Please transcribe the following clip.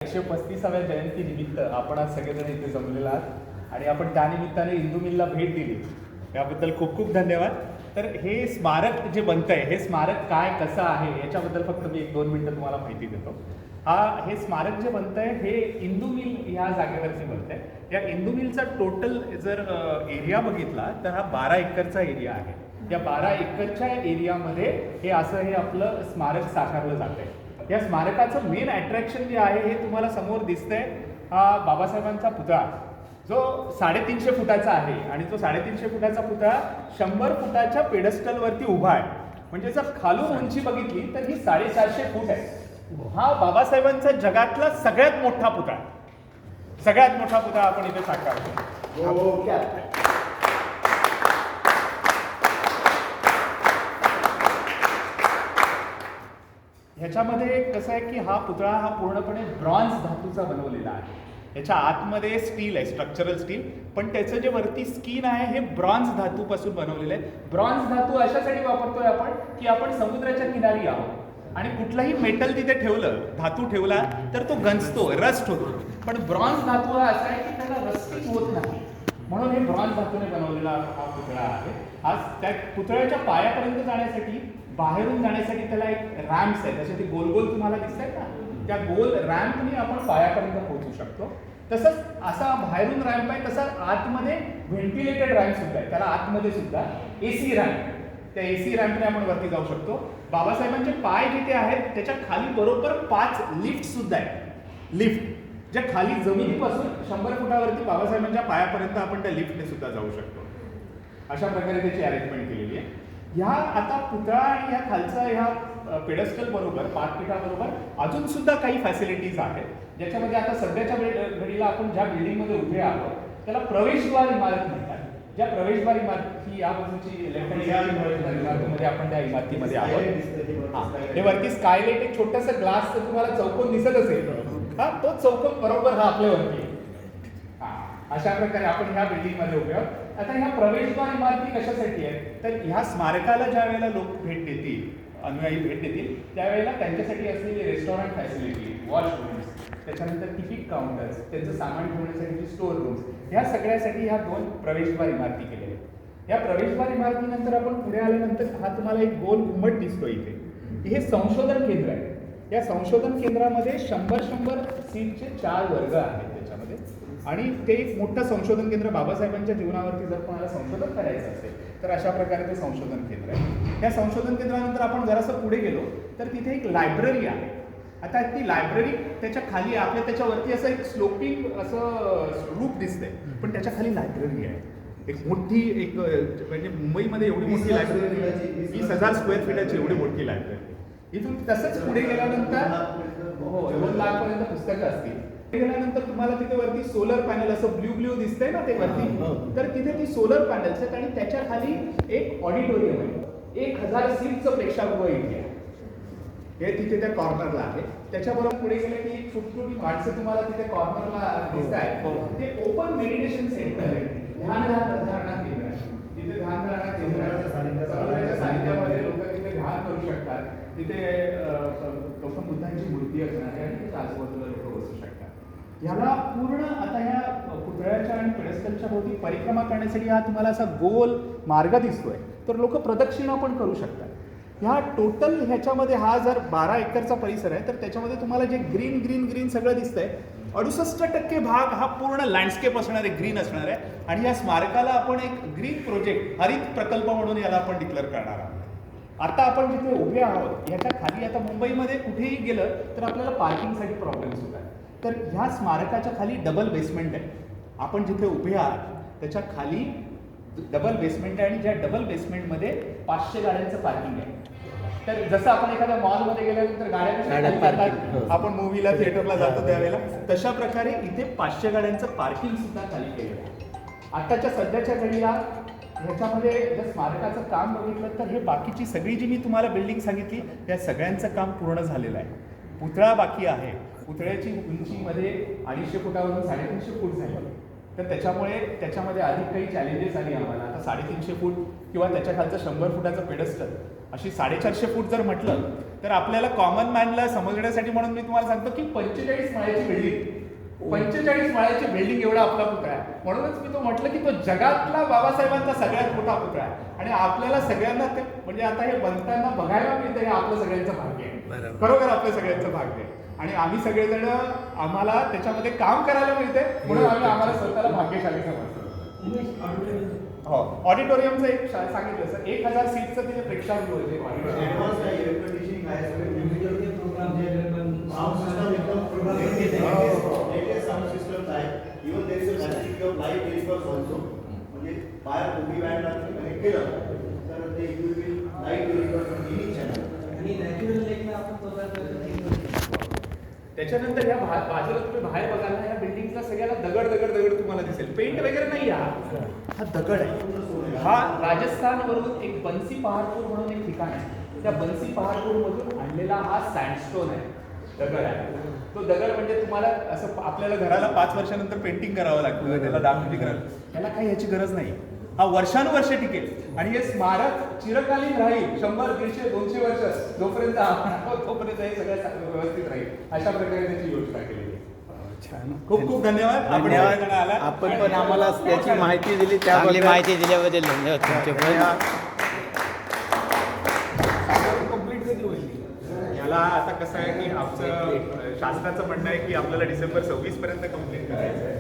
135व्या जयंती निमित्त आपण आज सगळेजण इथे जमलेला आहात आणि आपण त्यानिमित्ताने इंदू मिलला भेट दिली, याबद्दल खूप खूप धन्यवाद. तर हे स्मारक जे बनतं आहे, हे स्मारक काय कसं आहे याच्याबद्दल फक्त मी 1-2 मिनिटं तुम्हाला माहिती देतो. हे स्मारक जे बनतं आहे हे इंदू मिल ह्या जागेवरती बनतं आहे. या इंदू मिलचा टोटल जर एरिया बघितला तर हा 12 एकरचा एरिया आहे. या 12 एकरच्या एरियामध्ये हे आपलं स्मारक साकारलं जात आहे. या स्मारकाचं मेन अट्रॅक्शन जे आहे हे तुम्हाला समोर दिसतंय, हा बाबासाहेबांचा पुतळा जो 350 फुटाचा आहे आणि तो 350 फुटाचा पुतळा 100 फुटाच्या पेडस्टलवरती उभा आहे. म्हणजे जर खालून उंची बघितली तर ही 450 फूट आहे. हा बाबासाहेबांचा जगातला सगळ्यात मोठा पुतळा, सगळ्यात मोठा पुतळा आपण इथे साकारतो. ह्याच्यामध्ये कसं आहे की हा पुतळा हा पूर्णपणे ब्रॉन्झ धातूचा बनवलेला आहे. याच्या आतमध्ये स्टील आहे, स्ट्रक्चरल स्टील, पण त्याचं जे वरती स्किन आहे हे ब्रॉन्झ धातूपासून बनवलेलं आहे. ब्रॉन्झ धातू अशासाठी वापरतोय आपण की आपण समुद्राच्या किनारी आहोत आणि कुठलाही मेटल तिथे ठेवलं, धातू ठेवला तर तो गंजतो, रस्ट होतो. पण ब्रॉन्झ धातू हा असा आहे की त्याला रस्टिंग होत नाही, म्हणून हे ब्रॉन्झ धातूने बनवलेला हा पुतळा आहे. आज त्या पुतळ्याच्या पायापर्यंत जाण्यासाठी, बाहेरून जाण्यासाठी त्याला एक रॅम्प्स आहे, त्यासाठी गोल गोल तुम्हाला दिसत आहेत ना, त्या गोल रॅम्पने आपण पायापर्यंत पोहोचू शकतो. तसंच असा बाहेरून रॅम्प आहे, तसा आतमध्ये व्हेंटिलेटेड रॅम्प सुद्धा आहे. त्याला आतमध्ये सुद्धा एसी रॅम्प, त्या एसी रॅम्पने आपण वरती जाऊ शकतो. बाबासाहेबांचे पाय जिथे आहेत त्याच्या खाली बरोबर 5 लिफ्ट सुद्धा आहेत. लिफ्ट ज्या खाली जमिनीपासून 100 फुटावरती बाबासाहेबांच्या पायापर्यंत आपण त्या लिफ्टने सुद्धा जाऊ शकतो. अशा प्रकारे त्याची अरेंजमेंट केलेली आहे. ह्या आता पुतळा आणि ह्या खालचा ह्या पेडस्टल बरोबर, पाठपीठाबरोबर अजून सुद्धा काही फॅसिलिटीज आहेत, ज्याच्यामध्ये आता सध्याच्या घडीला आपण ज्या बिल्डिंगमध्ये उभे आहोत त्याला प्रवेशद्वार इमारत म्हणतात. ज्या प्रवेशद्वार इमारत ही या बाजूची लेफ्ट इमारतीमध्ये आपण त्या इमारतीमध्ये आहोत. हे वरती स्कायलाइट एक छोटासा ग्लास तुम्हाला चौकोन दिसत असेल, हा तो चौकोन बरोबर हा आपल्यावरती. अशा प्रकारे आपण ह्या बिल्डिंगमध्ये उभे आहोत. आता ह्या प्रवेशद्वार इमारती कशासाठी आहेत तर ह्या स्मारकाला ज्या वेळेला लोक भेट देतील, अनुयायी भेट देतील, त्यावेळेला त्यांच्यासाठी असलेली रेस्टॉरंट फॅसिलिटी, वॉशरूम्स, त्याच्यानंतर तिकीट काउंटर्स, त्यांचं सामान ठेवण्यासाठी स्टोअर रूम्स, ह्या सगळ्यासाठी ह्या 2 प्रवेशद्वार इमारती केलेल्या आहेत. या प्रवेशद्वार इमारतीनंतर आपण पुढे आल्यानंतर हा तुम्हाला एक गोल घुमट दिसतो इथे. हे संशोधन केंद्र आहे. या संशोधन केंद्रामध्ये 100 सीटचे 4 वर्ग आहेत त्याच्यामध्ये, आणि ते एक मोठं संशोधन केंद्र. बाबासाहेबांच्या जीवनावरती जर कोणाला संशोधन करायचं असेल तर अशा प्रकारे ते संशोधन केंद्र आहे. या संशोधन केंद्रानंतर आपण जरासं पुढे गेलो तर तिथे एक लायब्ररी आहे. आता ती लायब्ररी त्याच्या खाली आपल्या त्याच्यावरती असं एक स्लोपिंग असं रूप दिसतंय, पण त्याच्या खाली लायब्ररी आहे. एक मोठी, एक म्हणजे मुंबईमध्ये एवढी मोठी लायब्ररी, 20,000 स्क्वेअर फीटाची एवढी मोठी लायब्ररी. इथून तसंच पुढे गेल्यानंतर 2 लाखपर्यंत पुस्तकं असतील. गेल्यानंतर तुम्हाला तिथे वरती सोलर पॅनल असं ब्ल्यू दिसतंय ना ते वरती, तर तिथे ती सोलर पॅनल्स आहेत आणि त्याच्या खाली एक ऑडिटोरियम आहे. 1000 सीटचं प्रेक्षागृह इथे आहे. हे तिथे त्या कॉर्नरला आहे. त्याच्याबरोबर पुढे गेले की छोटी माणसं तुम्हाला तिथे कॉर्नरला दिसत आहेत. ते ओपन मेडिटेशन सेंटर आहे, ध्यानधारणा केंद्र आहे. तिथे ध्यानधारणा केंद्राच्या सानिध्यामध्ये लोक तिथे ध्यान करू शकतात. तिथे गौतम बुद्धांची मूर्ती असणार आहे आणि आजूबाजूला लोक बसू शकतात. ह्याला पूर्ण आता ह्या पुतळ्याच्या आणि पेडस्टलच्या भोवती परिक्रमा करण्यासाठी हा तुम्हाला असा गोल मार्ग दिसतोय, तर लोक प्रदक्षिणा पण करू शकतात. ह्या टोटल ह्याच्यामध्ये हा जर 12 एकरचा परिसर आहे तर त्याच्यामध्ये तुम्हाला जे ग्रीन सगळं दिसतंय, 68% भाग हा पूर्ण लँडस्केप असणार आहे, ग्रीन असणार आहे. आणि या स्मारकाला आपण एक ग्रीन प्रोजेक्ट, हरित प्रकल्प म्हणून याला आपण डिक्लेअर करणार आहोत. आता आपण जिथे उभे आहोत ह्याच्या खाली, आता मुंबईमध्ये कुठेही गेलं तर आपल्याला पार्किंगसाठी प्रॉब्लेम्स होतात, तर ह्या स्मारकाच्या खाली डबल बेसमेंट आहे. आपण जिथे उभे आहात त्याच्या खाली डबल बेसमेंट आहे आणि ज्या डबल बेसमेंटमध्ये 500 गाड्यांचं पार्किंग आहे. तर जसं आपण एखाद्या मॉलमध्ये गेल्यानंतर गाड्या आपण मूवीला, थिएटरला जातो त्यावेळेला, तशा प्रकारे इथे 500 गाड्यांचं पार्किंग सुद्धा खाली केलेलं आहे. आताच्या सध्याच्या घडीला ह्याच्यामध्ये जर स्मारकाचं काम बघितलं तर हे बाकीची सगळी जी मी तुम्हाला बिल्डिंग सांगितली त्या सगळ्यांचं काम पूर्ण झालेलं आहे. पुतळा बाकी आहे. पुतळ्याची उंचीमध्ये 250 फुटावरून 350 फूट झाली. तर त्याच्यामध्ये अधिक काही चॅलेंजेस आली आम्हाला. आता 350 फूट किंवा त्याच्या खालचं 100 फुटाचं पेडस्टल अशी 450 फूट जर म्हटलं तर आपल्याला कॉमन मॅनला समजण्यासाठी म्हणून मी तुम्हाला सांगतो की 45 माळ्याची बिल्डिंग एवढा आपला पुतळा आहे. म्हणूनच मी तो म्हटलं की तो जगातला बाबासाहेबांचा सगळ्यात मोठा पुतळा आहे आणि आपल्याला सगळ्यांना ते म्हणजे आता हे बनताना बघायला मिळतं हे आपलं सगळ्यांचं भाग्य आहे. बरोबर आपलं सगळ्यांचं भाग्य आहे आणि आम्ही सगळेजण आम्हाला त्याच्यामध्ये काम करायला मिळते म्हणून आम्हाला स्वतःला भाग्यशाली समजतो. हो, ऑडिटोरियमचं एक सांगितलं सर 1000 सीटचं तिथे प्रेक्षागृह होते. त्याच्यानंतर या बाजूला तुम्ही बाहेर बघाल ना, या बिल्डिंगचा सगळ्याला दगड तुम्हाला दिसेल. पेंट वगैरे नाही हा दगड आहे. हा राजस्थानवरून एक बन्सी पहाडपूर म्हणून एक ठिकाण आहे. त्या बन्सी पहाडपूर मधून आणलेला हा सँडस्टोन आहे, दगड आहे. तो दगड म्हणजे तुम्हाला असं आपल्याला घराला 5 वर्षानंतर पेंटिंग करावं लागतं, त्याला डागडुजी करायला, त्याला काही याची गरज नाही. हा वर्षानुवर्ष टिकेल आणि हे स्मारक चिरकालीन राहील. 100, 150, 200 वर्ष जोपर्यंत आपण आहोत तोपर्यंत हे सगळं व्यवस्थित राहील. अशा प्रकारे त्याची योजना केलेली आहे. छान, खूप खूप धन्यवाद. आपण पण आम्हाला त्याची माहिती दिली, चांगली माहिती दिल्याबद्दल धन्यवाद तुमचे पण. याला आता कसं आहे की आमचं शासनाचं म्हणणं आहे की आपल्याला डिसेंबर 26 पर्यंत कंप्लीट करायचं आहे.